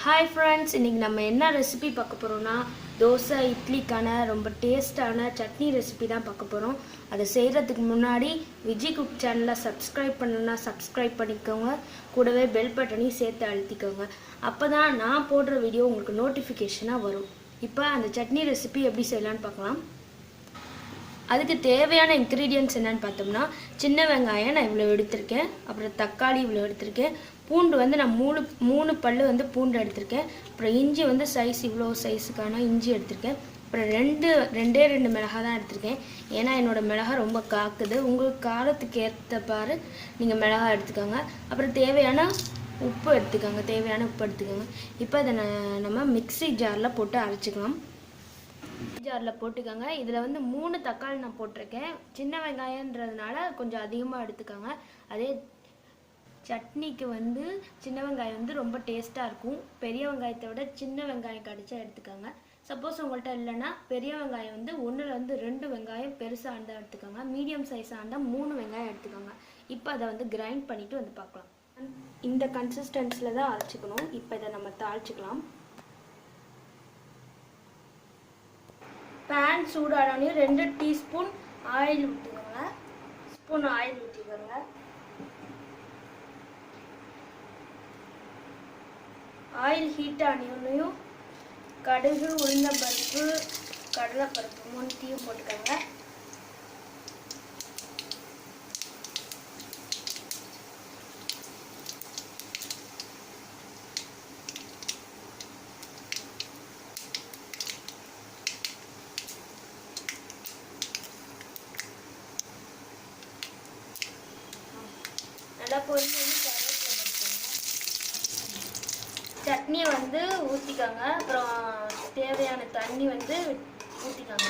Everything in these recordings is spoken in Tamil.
Hi friends, இன்னைக்கு நம்ம என்ன ரெசிபி பார்க்க போறோம்னா தோசை இட்லிக்கான ரொம்ப டேஸ்டான சட்னி ரெசிபி தான் பார்க்க போறோம். அதை செய்யறதுக்கு முன்னாடி விஜய் குக் சேனலை சப்ஸ்கிரைப் பண்ணலனா சப்ஸ்கிரைப் பண்ணிக்கோங்க. கூடவே பெல் பட்டனையும் சேர்த்து அழுத்திக்கோங்க. அப்பதான் நான் போடுற வீடியோ உங்களுக்கு நோட்டிஃபிகேஷனா வரும். இப்போ அந்த சட்னி ரெசிபி எப்படி செய்யலாம்னு பார்க்கலாம். அதுக்கு தேவையான இன்க்ரீடியன்ட்ஸ் என்னன்னு பார்த்தோம்னா சின்ன வெங்காயம் நான் இவ்வளோ எடுத்திருக்கேன், அப்புறம் தக்காளி இவ்வளோ எடுத்திருக்கேன், பூண்டு வந்து நான் மூணு பல்லு வந்து பூண்டு எடுத்திருக்கேன், அப்புறம் இஞ்சி வந்து சைஸ் இவ்வளோ சைஸுக்கான இஞ்சி எடுத்திருக்கேன், அப்புறம் ரெண்டே மிளகாய் தான் எடுத்திருக்கேன். ஏன்னா என்னோடய மிளகாய் ரொம்ப காக்குது. உங்களுக்கு காரத்துக்கு ஏற்ற பாரு நீங்கள் மிளகாய் எடுத்துக்கோங்க. அப்புறம் தேவையான உப்பு எடுத்துக்கோங்க. இப்போ அதை நம்ம மிக்ஸி ஜாரில் போட்டு அரைச்சிக்கலாம். ஜாரில் போட்டுக்கோங்க. இதில் வந்து 3 தக்காளி நான் போட்டிருக்கேன். சின்ன வெங்காயன்றதுனால கொஞ்சம் அதிகமாக எடுத்துக்கோங்க. அதே சட்னிக்கு வந்து சின்ன வெங்காயம் வந்து ரொம்ப டேஸ்ட்டாக இருக்கும். பெரிய வெங்காயத்தை விட சின்ன வெங்காயம் கடிச்சா எடுத்துக்கோங்க. சப்போஸ் உங்கள்கிட்ட இல்லைன்னா பெரிய வெங்காயம் வந்து 1லேருந்து 2 வெங்காயம் பெருசாக இருந்தால் எடுத்துக்கோங்க. மீடியம் சைஸாக இருந்தால் 3 வெங்காயம் எடுத்துக்கோங்க. இப்போ அதை வந்து கிரைண்ட் பண்ணிவிட்டு வந்து பார்க்கலாம். இந்த கன்சிஸ்டன்ஸில் தான் அரைச்சிக்கணும். இப்போ இதை நம்ம தாளிச்சிக்கலாம். பேன் சூடானோடனே 2 டீஸ்பூன் ஆயில் ஊற்றிக்கோங்க. ஆயில் ஹீட் ஆனியும் கடுகு, உளுந்தம்பருப்பு, கடலைப்பருப்பு 3 போட்டுக்கோங்க. நல்லா பொரிஞ்சு சட்னியை வந்து ஊற்றிக்கோங்க. அப்புறம் தேவையான தண்ணி வந்து ஊற்றிக்கோங்க.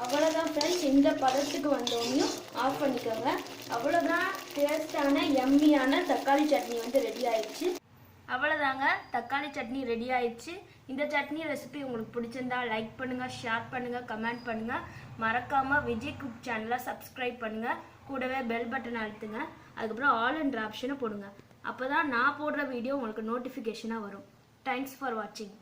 அவ்வளோதான் ஃப்ரெண்ட்ஸ். இந்த பதத்துக்கு வந்தோடனையும் ஆஃப் பண்ணிக்கோங்க. அவ்வளோதான், டேஸ்டான எம்மியான தக்காளி சட்னி வந்து ரெடி ஆயிடுச்சு. அவ்வளோதாங்க, தக்காளி சட்னி ரெடி ஆயிடுச்சு. இந்த சட்னி ரெசிபி உங்களுக்கு பிடிச்சிருந்தா லைக் பண்ணுங்கள், ஷேர் பண்ணுங்கள், கமெண்ட் பண்ணுங்கள். மறக்காமல் விஜய் குக் சேனலை சப்ஸ்கிரைப் பண்ணுங்கள். கூடவே பெல் பட்டன் அழுத்துங்க. அதுக்கப்புறம் ஆல் என்ற ஆப்ஷனை போடுங்க. அப்போ தான் நான் போடுற வீடியோ உங்களுக்கு நோட்டிஃபிகேஷனாக வரும். தேங்க்ஸ் ஃபார் வாட்சிங்.